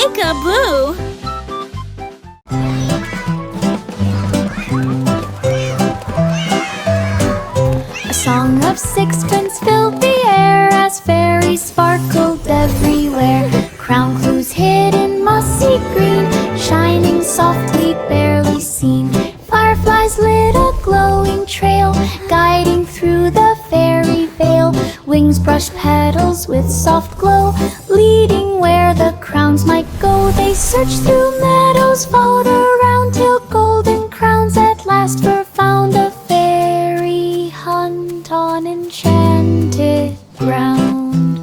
Peek-a-boo! A song of sixpence filled the air as fairies sparkled everywhere. Crown clues hid in mossy green, shining softly, barely seen. Fireflies lit a glowing trail, guiding through the fairy veil. Wings brushed petals with soft glow, leading where the crowns might go. They searched through meadows, followed around, till golden crowns at last were found. A fairy hunt on enchanted ground.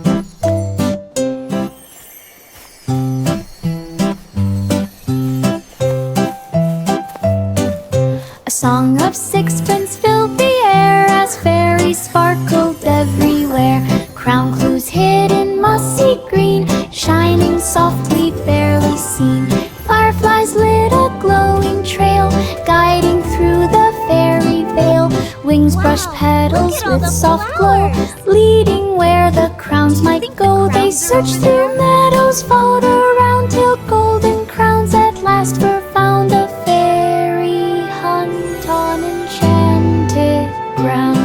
A song of sixpence filled the air as fairies sparkled everywhere. Crown clues hid in mossy green, shining softly, barely seen. Fireflies lit a glowing trail, guiding through the fairy veil. Wings brushed petals with soft glow, leading where the crowns might go. They searched through meadows, followed around, till golden crowns at last were found. A fairy hunt on enchanted ground.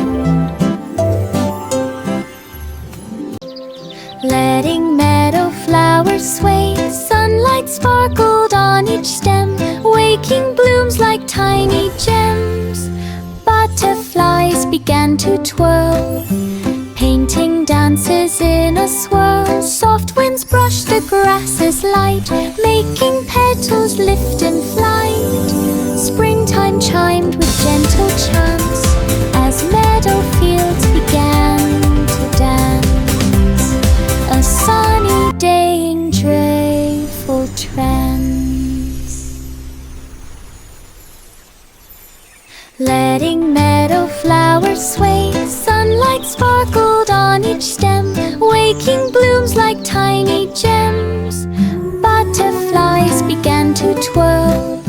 Letting meadow flowers sway, sunlight sparkled on each stem, waking blooms like tiny gems. Butterflies began to twirl, painting dances in a swirl. Soft winds brushed the grasses light, making petals lift in flight. Springtime chimed with gentle chants as meadow fields began to dance. A sunny day in joyful trance. Letting meadow flowers sway, sunlight sparkled on each stem, waking blooms like tiny gems. Butterflies began to twirl,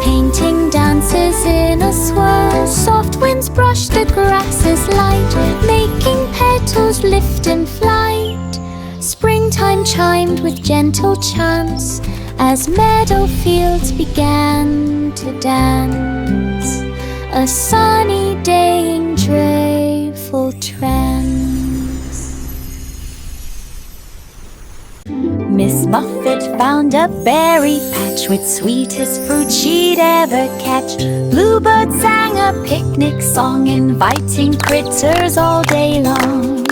painting dances in a swirl. Soft winds brushed the grasses light, making petals lift in flight. Springtime chimed with gentle chants as meadow fields began to dance. A sunny day in joyful trance. Miss Muffet found a berry patch with sweetest fruit she'd ever catch. Bluebird sang a picnic song, inviting critters all day long.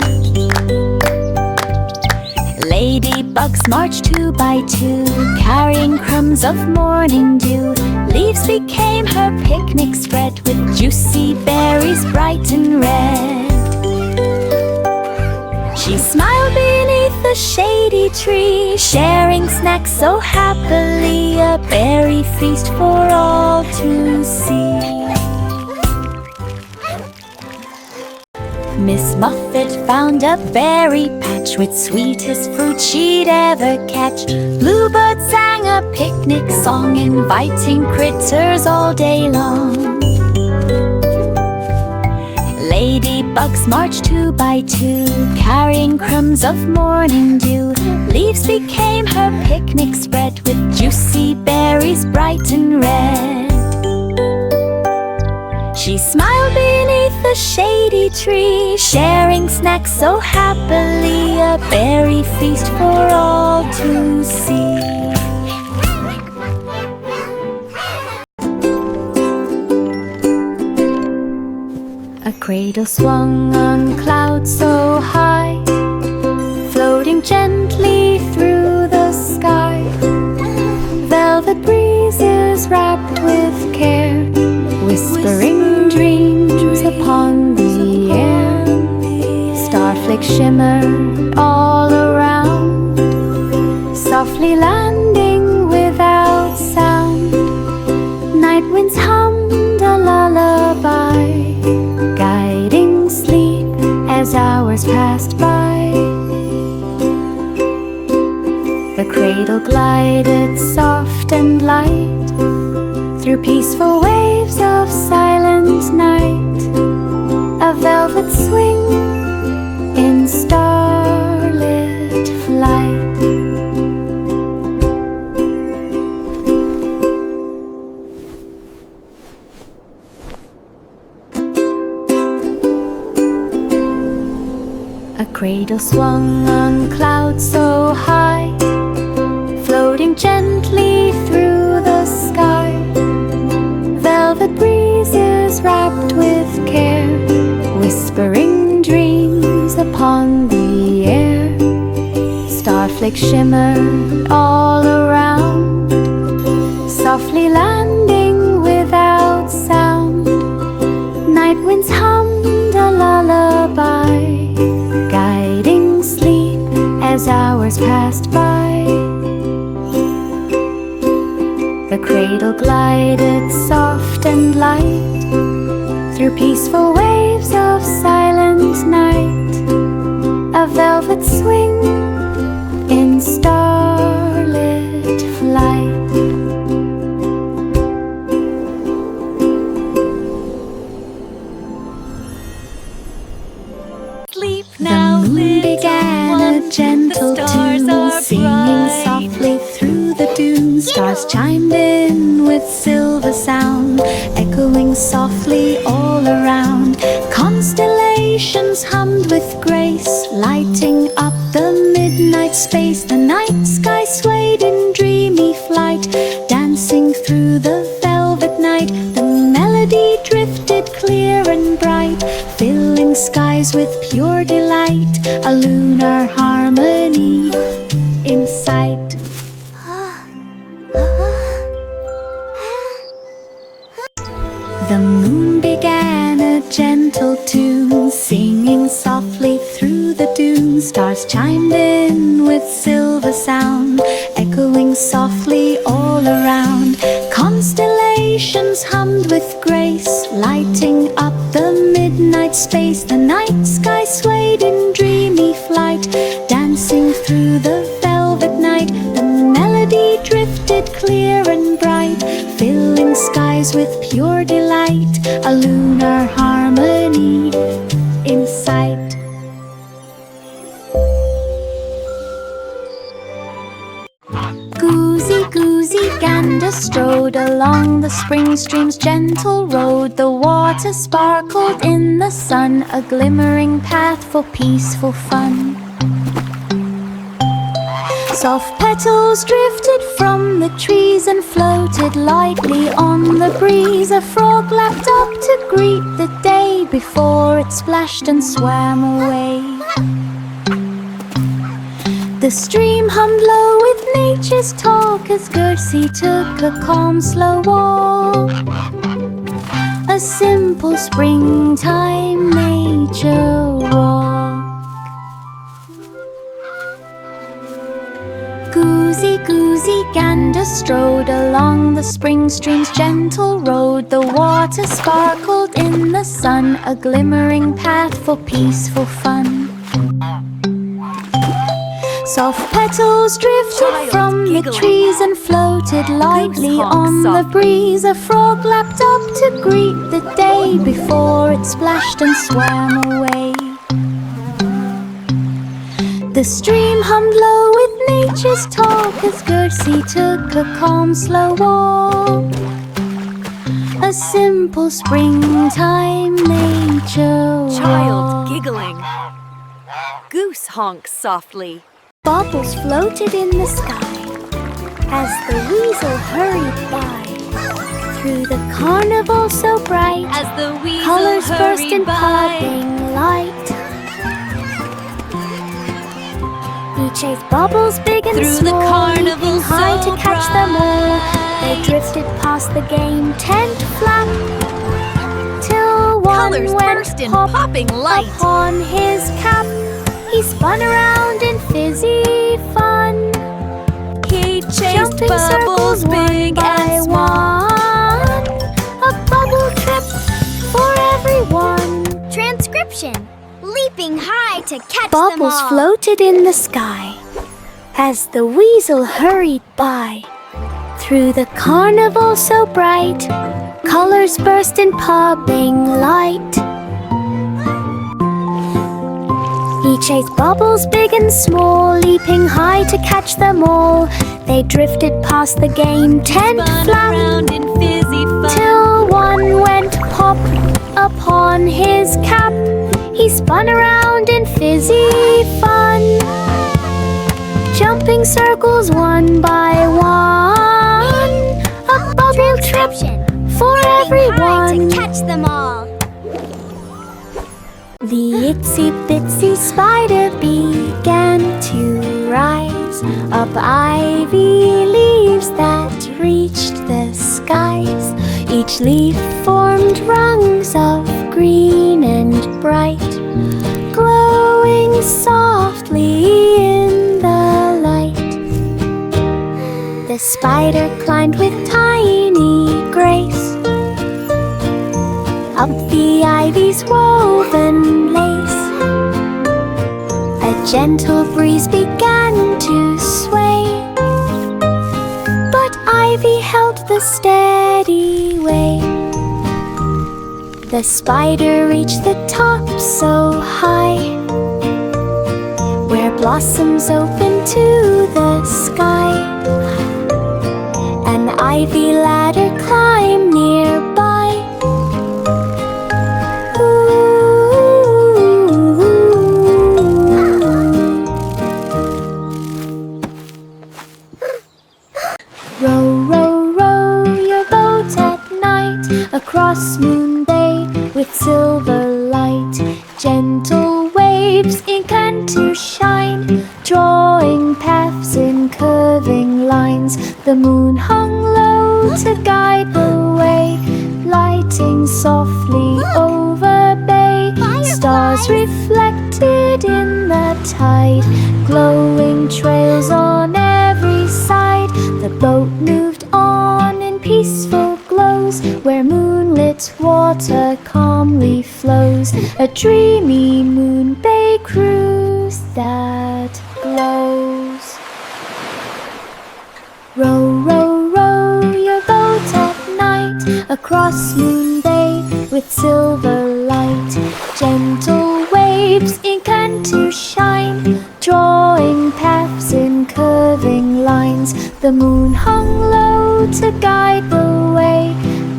Ladybugs marched 2 by 2, carrying crumbs of morning dew. Leaves became her picnic spread, with juicy berries bright and red. She smiled beneath the shady tree, sharing snacks so happily, a berry feast for all to see. Miss Muffet found a berry patch with sweetest fruit she'd ever catch. Bluebird sang a picnic song, inviting critters all day long. Ladybugs marched 2 by 2, carrying crumbs of morning dew. Leaves became her picnic spread, with juicy berries bright and red. She smiled beneath the shady tree, sharing snacks so happily, a berry feast for all to see. A cradle swung on clouds so high, floating gently through the sky. Velvet breezes wrapped with care, whispering dreams upon the air. Starflakes shimmered all around, softly landing without sound. Night winds hummed a lullaby, guiding sleep as hours passed by. The cradle glided soft and light through peaceful waves of silent night. A velvet swing in starlit flight. cradle swung on clouds so high, floating gently through the sky. Velvet breezes wrapped with care, whispering dreams upon the air. Starflakes shimmered all around, softly landing without sound. Night winds hummed a lullaby, guiding sleep as hours passed by. The cradle glided soft and light through peaceful waves of silent night. A velvet swing in starlit flight. Sleep now, the moon began a gentle tune, singing softly through the dunes. Stars chimed in with silver sound, echoing softly all around. Constellations hummed with grace, lighting up the midnight space. The night sky swayed in dreamy flight, dancing through the velvet night. The melody drifted clear and bright, filling skies with pure delight. A lunar harmony in sight. The moon began a gentle tune, singing softly through the dunes. Stars chimed in with silver sound, echoing softly all around. Constellations hummed with grace, lighting up the midnight space. The night sky swayed in dreamy flight, dancing through the velvet night. The melody drifted clear and bright, filling skies with pure delight. A lunar harmony in sight. Goosey, goosey, gander strode along the spring stream's gentle road. The water sparkled in the sun, a glimmering path for peaceful fun. Soft petals drifted from the trees and floated lightly on the breeze. A frog lapped up to greet the day before it splashed and swam away. The stream hummed low with nature's talk as Gertie took a calm, slow walk. A simple springtime nature walk. Goosey, goosey, gander strode along the spring stream's gentle road. The water sparkled in the sun, a glimmering path for peaceful fun. Soft petals drifted from the trees and floated lightly on the breeze. A frog lapped up to greet the day before it splashed and swam away. The stream hummed low with nature's talk as Gertie took a calm, slow walk. A simple springtime nature walk. Child giggling. Goose honks softly. Bubbles floated in the sky as the weasel hurried by. Through the carnival so bright, As the weasel colors burst in hurried by. popping light. He chased bubbles big and Through the small, carnival leaping high so to catch them all. They bright. drifted past the game tent flap, till one Colors went burst in pop popping light. upon his cap. He spun around in fizzy fun, He chased jumping bubbles circles big one by and small. one. A bubble trip for everyone. Transcription: leaping high to catch them Bubbles all. floated in the sky as the weasel hurried by. Through the carnival so bright, colors burst in popping light. He chased bubbles big and small, leaping high to catch them all. They drifted past the game tent Spun flap, around in fizzy fun. till one went pop upon his cap. He spun around in fizzy fun, jumping circles one by one. A bubble trip for everyone. To catch them all. The itsy-bitsy spider began to rise up ivy leaves that reached the skies. Each leaf formed rungs of green and bright, glowing softly in the light. The spider climbed with tiny grace up the ivy's woven lace. A gentle breeze began to sway, but ivy held the steady way. The spider reached the top so high, where blossoms open to the sky. An ivy ladder climbed nearby. Row, row, row your boat at night across Moon Bay with silver light. Gentle waves began to shine, drawing paths in curving lines. The moon hung low to guide the way, lighting softly over bay. Stars reflected in the tide, glowing trails on every side. The boat moved on in peaceful glows, where moonlit water calmly flows. A dreamy Moon Bay cruise that glows. Row, row, row your boat at night across Moon Bay with silver light. Gentle waves began to shine, drawing paths in curving lines. The moon hung low to guide the way,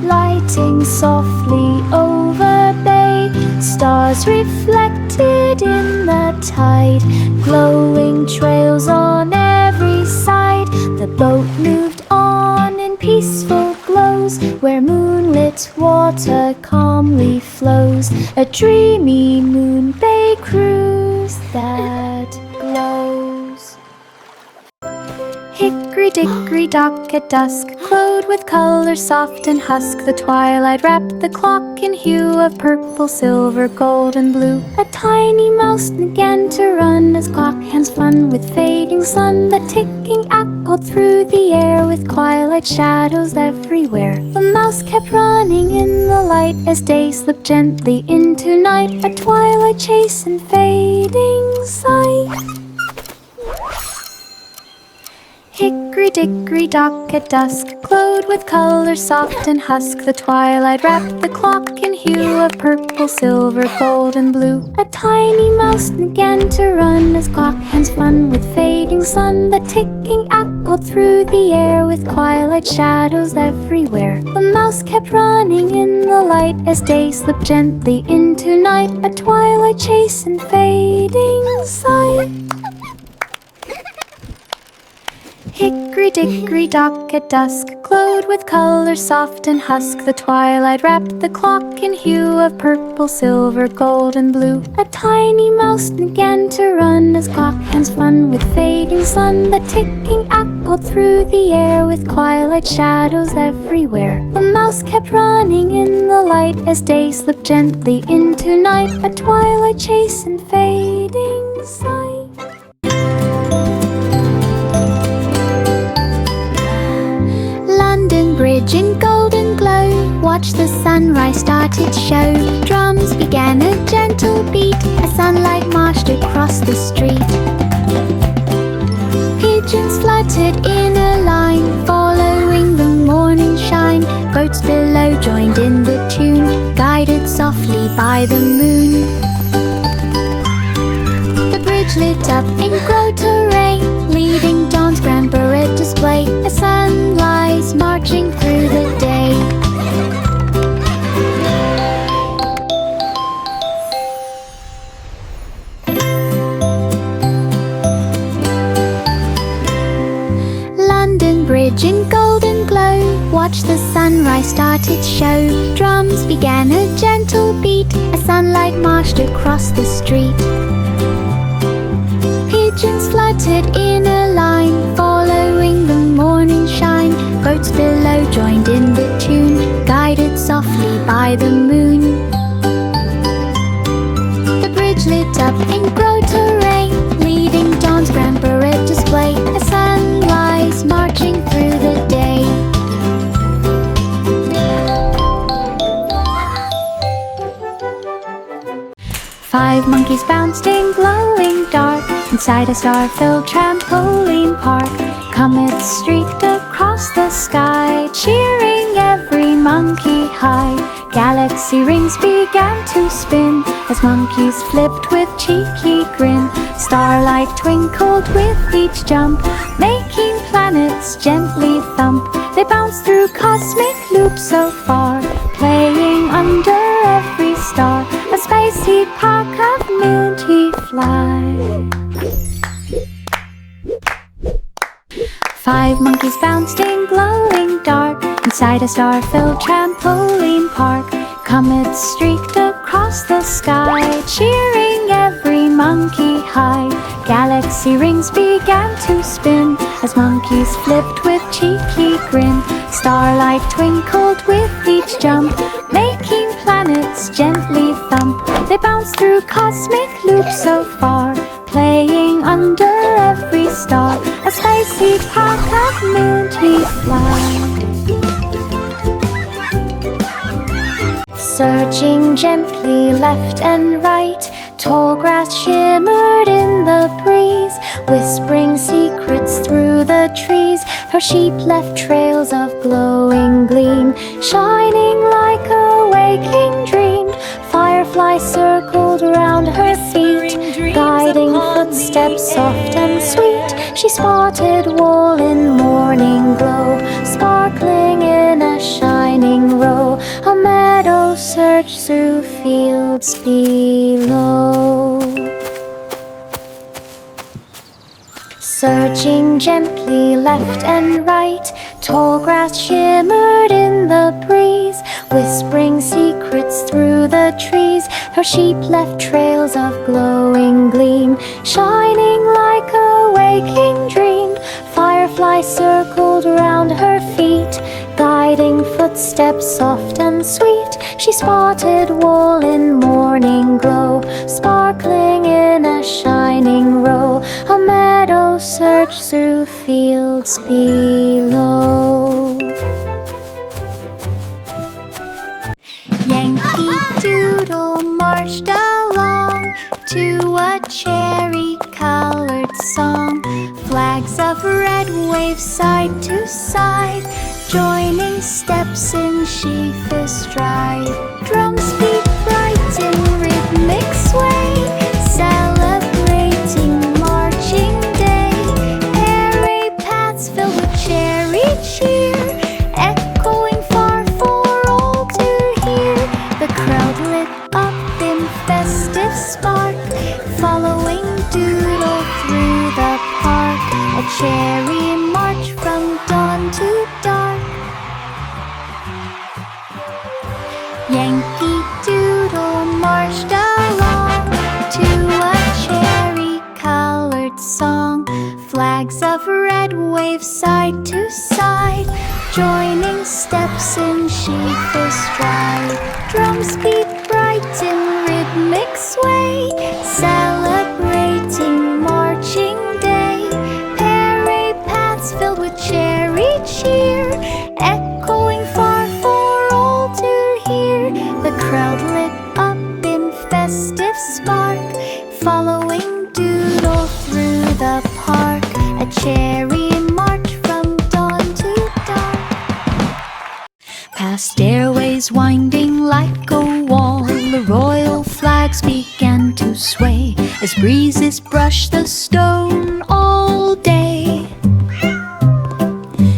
lighting softly over bay. Stars reflected in the tide, glowing trails on every side. The boat moved on in peaceful glows, where moonlit water calmly flows. A dreamy Moon Bay cruise that glows. Hickory-dickory dock at dusk, glowed with color soft and husk. The twilight wrapped the clock in hue of purple, silver, gold, and blue. A tiny mouse began to run as clock hands fun with fading sun. The ticking echoed through the air with twilight shadows everywhere. The mouse kept running in the light as day slipped gently into night. A twilight chase and fading sight. Hickory-dickory dock at dusk, glowed with color soft and husk. The twilight wrapped the clock in hue of purple, silver, gold, and blue. A tiny mouse began to run as clock hands fun with fading sun. The ticking echoed through the air with twilight shadows everywhere. The mouse kept running in the light as day slipped gently into night. A twilight chase and fading sight. Hickory-dickory dock at dusk, glowed with color soft and husk. The twilight wrapped the clock in hue of purple, silver, gold, and blue. A tiny mouse began to run as clock hands fun with fading sun. The ticking echoed through the air with twilight shadows everywhere. The mouse kept running in the light as day slipped gently into night. A twilight chase and fading sight. London Bridge in golden glow, watch the sunrise start its show. Drums began a gentle beat as sunlight marched across the street. Pigeons fluttered in a line, following the morning shine. Boats below joined in the tune, guided softly by the moon. The bridge lit up in glow terrain, leading dawn's grand parade display. A sunrise marching through the day. pigeon golden glow. Watch the sunrise start its show. Drums began a gentle beat as sunlight marched across the street. Pigeons fluttered in a line, following the morning shine. Boats below joined in the tune, guided softly by the moon. The bridge lit up in grotto rain, leading dawn's grand parade display. A sunrise marching through the day. Five monkeys bounced in glowing dark inside a star-filled trampoline park. Comets streaked across the sky, cheering every monkey high. Galaxy rings began to spin as monkeys flipped with cheeky grin. Starlight twinkled with each jump, making planets gently thump. They bounced through cosmic loops so far, playing under every star. A space heat park of minty fly. Five monkeys bounced in glowing dark inside a star-filled trampoline park. Comets streaked across the sky, cheering every monkey high. Galaxy rings began to spin as monkeys flipped with cheeky grin. Starlight twinkled with each jump, making planets gently thump. They bounced through cosmic loops so far, playing under every star. A space heat park of minty fly. Searching gently left and right, tall grass shimmered in the breeze, whispering secrets through the trees. Her sheep left trails of glowing gleam, shining like a waking dream. Fireflies circled around her feet, guiding footsteps soft and sweet. She spotted wool in morning glow, sparkling in a shining row. A meadow searched through fields below. Searching gently left and right, tall grass shimmered in the breeze, whispering secrets through the trees. Her sheep left trails of glowing gleam, shining like a waking dream. Fireflies circled around her feet, guiding footsteps soft and sweet. She spotted wool in morning glow, sparkling in a shining row. A meadow searched through fields below. Yankee Doodle marched along to a cherry-colored song. Flags of red wave side to side, joining steps in sheafish stride. Drums beat bright in rhythmic sway, celebrating marching day. Airy paths filled with cherry cheer, echoing far for all to hear. The crowd lit up in festive spark, following Doodle through the park. A cherry march from dawn to dark. Yankee Doodle marched along to a cherry-colored song. Flags of red wave side to side, joining steps in sheafish stride. Drums beat bright in rhythmic sway, celebrating marching day. Airy paths filled with cherry cheer, echoing far for all to hear. The crowd lit up in festive spark, following Doodle through the park. A cherry march from dawn to dark. Past stairways winding like a wall, the royal flags began to sway as breezes brushed the stone all day.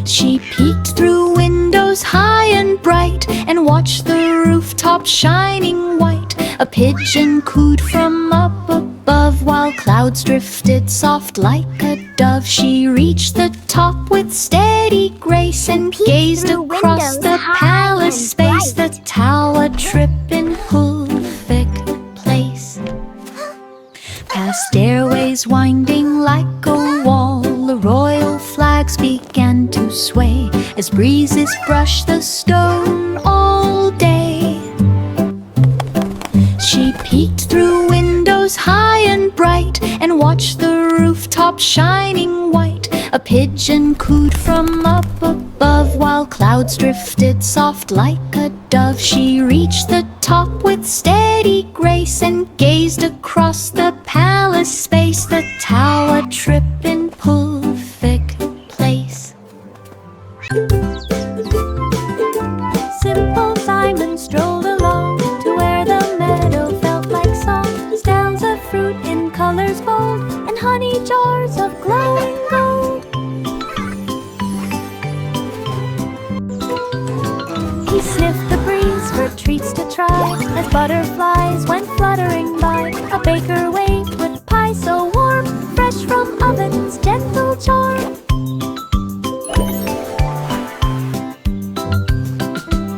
She peeked through windows high and bright and watched the rooftop shining white. A pigeon cooed from up above while clouds drifted soft like a dove. She reached the top with steady steady grace and gazed through across the windows high palace and space, the bright. tower tripping Hulvik place. Past stairways winding like a wall, the royal flags began to sway as breezes brushed the stone all day. She peeked through windows high and bright and watched the rooftop shining white. A pigeon cooed from up above while clouds drifted soft like a dove. She reached the top with steady grace and gazed across the palace space, the tower tripping Hulvik place. Simple Simon strolled along to where the meadow felt like song. Styles of fruit in colors bold and honey jars of glowing gold. He sniffed the breeze for treats to try as butterflies went fluttering by. A baker waved with pie so warm, fresh from oven's gentle charm.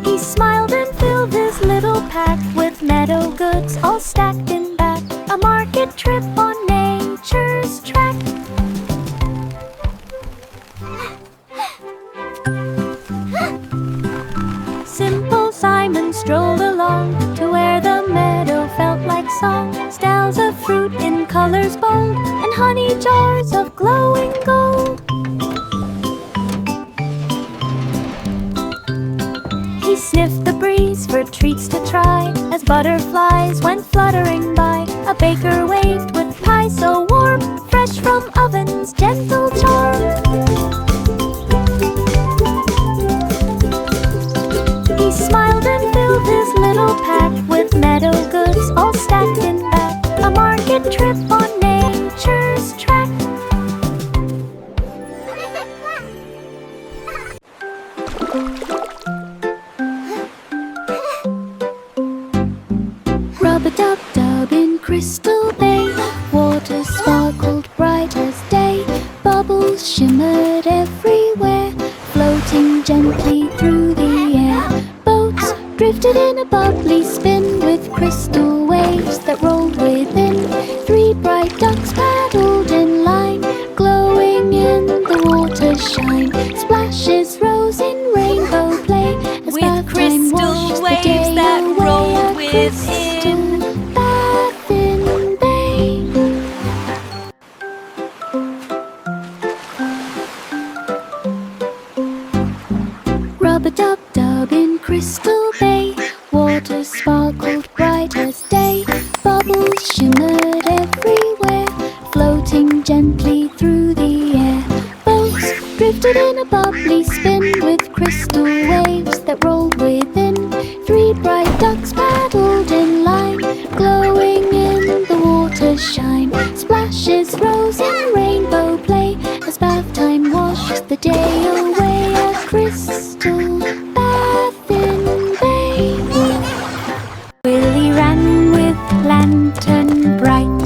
He smiled and filled his little pack with meadow goods all stacked in back. A market trip on nature's track. Simple Simon strolled along to where the meadow felt like song. Styles of fruit in colors bold and honey jars of glowing gold. He sniffed the breeze for treats to try as butterflies went fluttering by. A baker waved with pie so warm, fresh from oven's gentle charm. He smiled and filled his little pack with meadow goods all stacked in back. A market trip on nature's track. Rub-a-dub-dub in Crystal Bay, water sparkled bright as day. Bubbles shimmered everywhere, floating gently through the air. Boats drifted in a bubbly spin with crystal waves that rolled within. 3 bright ducks paddled in line, glowing in the water's shine. Splashes rose in rainbow play as With bath time crystal washed the waves day that away. rolled A within. crystal bathing bay. Rub-a-dub-dub in Crystal Bay, water sparkled bright as day. Bubbles shimmered everywhere, floating gently through the air. Boats drifted in a bubbly spin with crystal waves that rolled within. 3 bright ducks paddled in line, glowing in the water's shine. Splashes rose in rainbow play as bath time washed the day away. A crystal bathing bay. Willie ran with lantern bright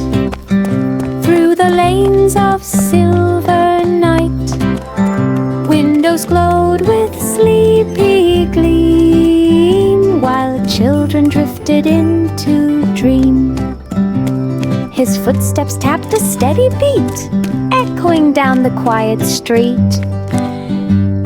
through the lanes of silver night. Windows glowed with sleepy gleam while children drifted into dream. His footsteps tapped a steady beat, echoing down the quiet street.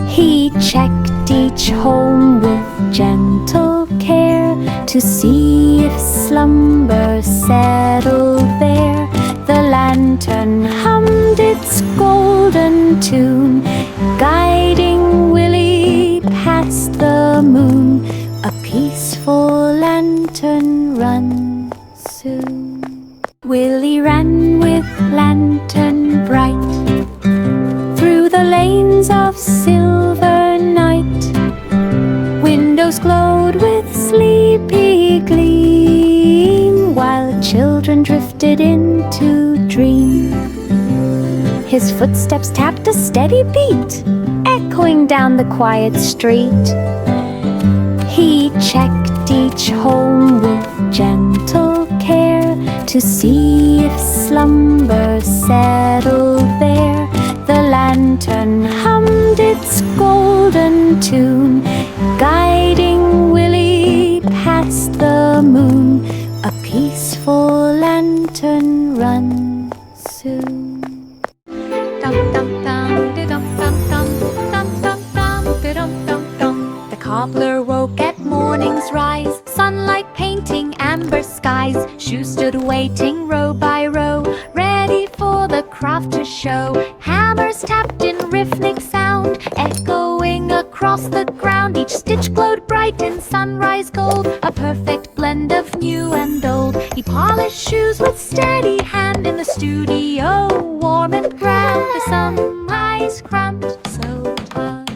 He checked each home with gentle care to see if slumber settled there. The lantern hummed its golden tune, guiding Willie past the moon. A peaceful lantern run soon. Willie ran with lantern bright through the lanes of silver night. Windows glowed with sleepy gleam while children drifted into dream. His footsteps tapped a steady beat, echoing down the quiet street. He checked each home with gentle care to see if slumber settled there. The lantern hummed its hammers tapped in rhythmic sound, echoing across the ground. Each stitch glowed bright in sunrise gold, a perfect blend of new and old. He polished shoes with steady hand in the studio, warm and grand. The some eyes cramped, so tight.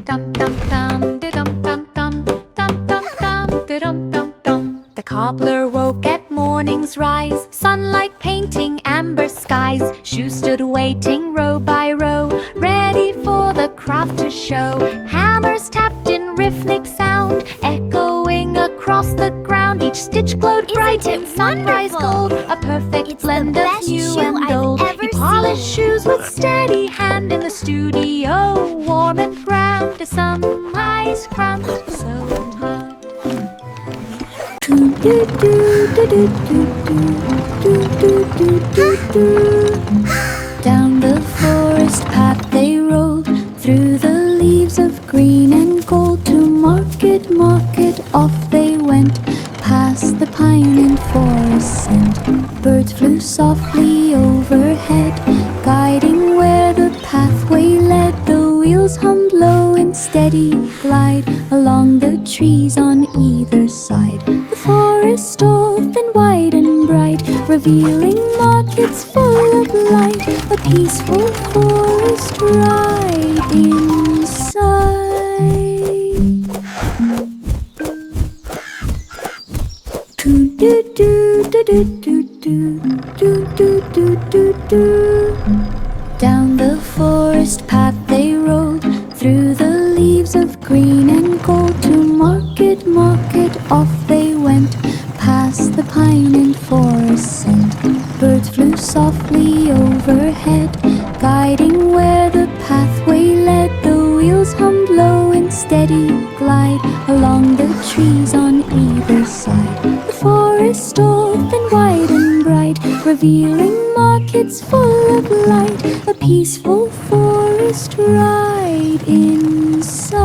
Dum dum dum, da dum dum dum, dum dum dum, da dum dum dum. The cobbler woke at morning's rise, sunlight painting amber skies. Shoes stood waiting row by row, ready for the craft to show. Hammers tapped in rhythmic sound, echoing across the ground. Each stitch glowed bright in sunrise gold, a perfect blend of new and old. He polished shoes with steady hand in the studio, warm and grand. To some eyes cramped, so tight. Down the forest path they rode, through the leaves of green and gold. To market, market, off they went, past the pine and forest scent. Birds flew softly overhead, guiding where the pathway led. The wheels hummed low in steady glide, along the trees on either side. The forest open wide and bright, revealing markets full of light. A peaceful forest ride inside. Do do do do do do do do do do do. Down the forest path they rode, through the leaves of green and gold. To market, market, off they went, past the pine and forest scent. Birds flew softly overhead, guiding where the pathway led. The wheels hummed low in steady glide, along the trees on either side. The forest open wide and bright, revealing markets full of light. A peaceful forest ride inside.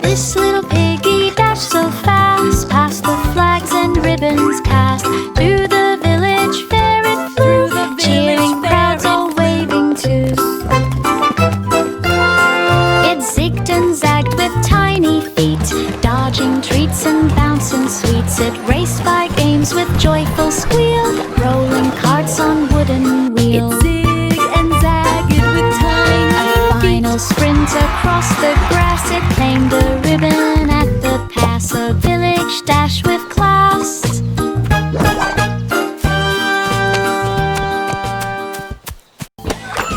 This little piggy dashed so fast, past the flags and ribbons cast. To the village fair it flew, cheering crowds all waving too. It zigged and zagged with tiny feet, dodging treats and bouncing sweets. It raced by games with joyful squeal, rolling carts on wooden wheels. It zigged and zagged with tiny feet. A final sprint across the grass, it claimed a ribbon at the pass. A village dash with class.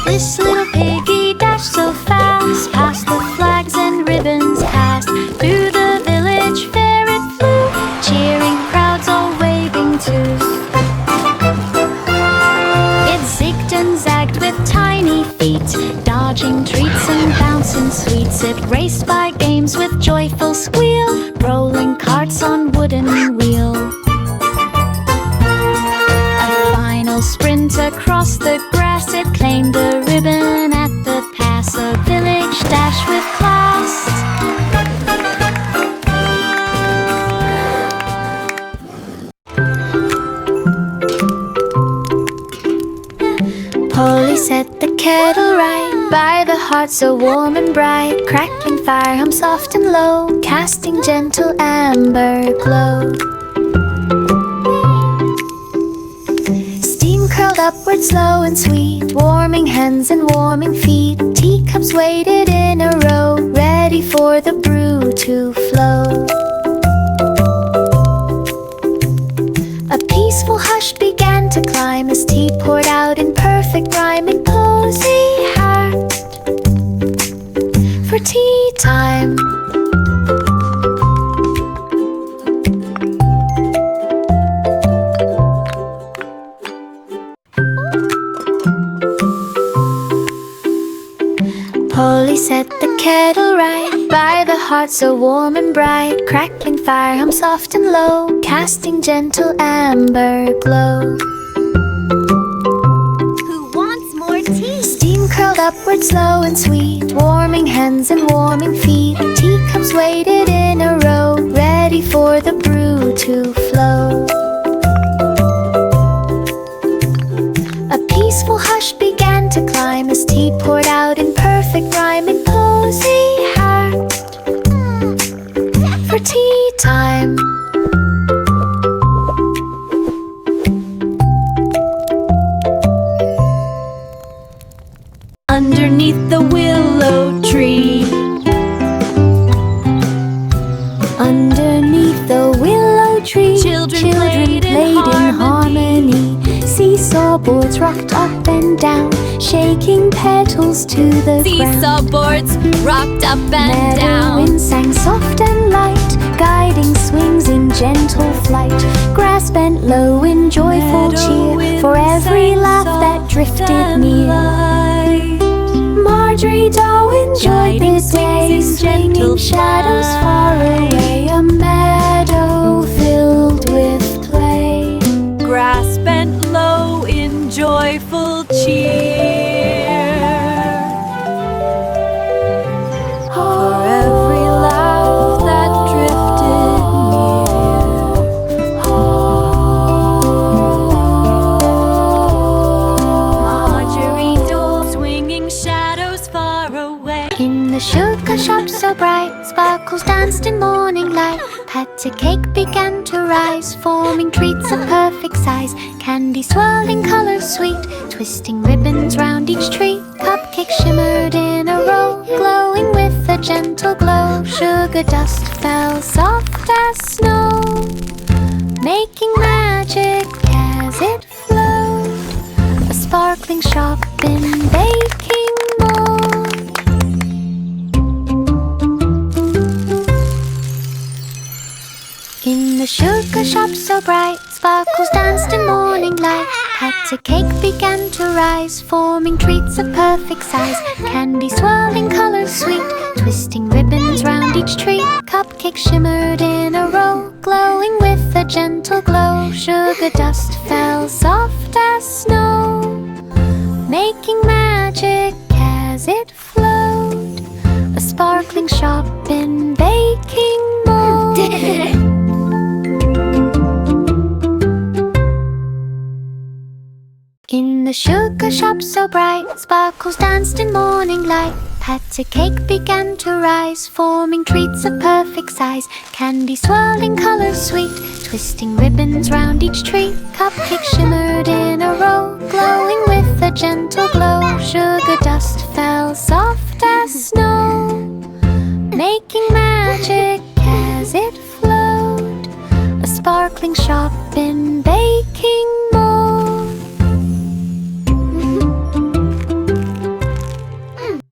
This little piggy dashed so fast, past the flags and ribbons cast. Through the village fair it flew, cheering crowds all waving too. It zigged and zagged with tiny feet, dodging treats and bouncing sweets. It raced by games with joyful squeal, rolling carts on wooden wheel. A final sprint across the grass, it claimed a ribbon at the pass. A village dash with class. Polly set the kettle right by the hearth so warm and bright. Crackling fire hum soft and low, casting gentle amber glow. Steam curled upward slow and sweet, warming hands and warming feet. Teacups waited in a row, ready for the brew to flow. A peaceful hush began to climb as tea poured out in perfect rhyme in cozy heart for tea time. Polly set the kettle right by the hearth so warm and bright. Crackling fire hum soft and low, casting gentle amber glow. Who wants more tea? Steam curled upward slow and sweet, warming hands and warming feet. Teacups waited in a row, ready for the brew to flow. underneath the willow tree. Underneath the willow tree, Children played played in harmony. Seesaw boards rocked up and down, shaking petals to the ground. Seesaw boards rocked up and Meadow down. wind sang soft and light, guiding swings in gentle flight. Grass bent low in joyful Meadow cheer wind for every sang laugh that soft drifted and near. light. Marjorie Doe enjoyed Guiding the day, swings in swinging gentle shadows far flight. away. A meadow filled with play. Grass bent low in joyful cheer. For every laugh that drifted near. Marjorie Dole swinging shadows far away. In the sugar shop so bright, sparkles danced in morning light. Pat a cake began to rise, forming treats of perfect size. Candy swirling colors sweet, twisting ribbons round each tree. Cupcakes shimmered in a row, glowing with a gentle glow. Sugar dust fell soft as snow, making magic as it flowed. A sparkling shop in baking mold. In the sugar shop so bright, sparkles danced in morning light. Pat a cake began to rise, forming treats of perfect size. Candy swirling colors sweet, twisting ribbons round each tree. Cupcakes shimmered in a row, glowing with a gentle glow. Sugar dust fell soft as snow, making magic as it flowed. A sparkling shop in baking mold. In the sugar shop so bright, sparkles danced in morning light. Pat a cake began to rise, forming treats of perfect size. Candy swirling colors sweet, twisting ribbons round each tree. Cupcakes shimmered in a row, glowing with a gentle glow. Sugar dust fell soft as snow, making magic as it flowed. A sparkling shop in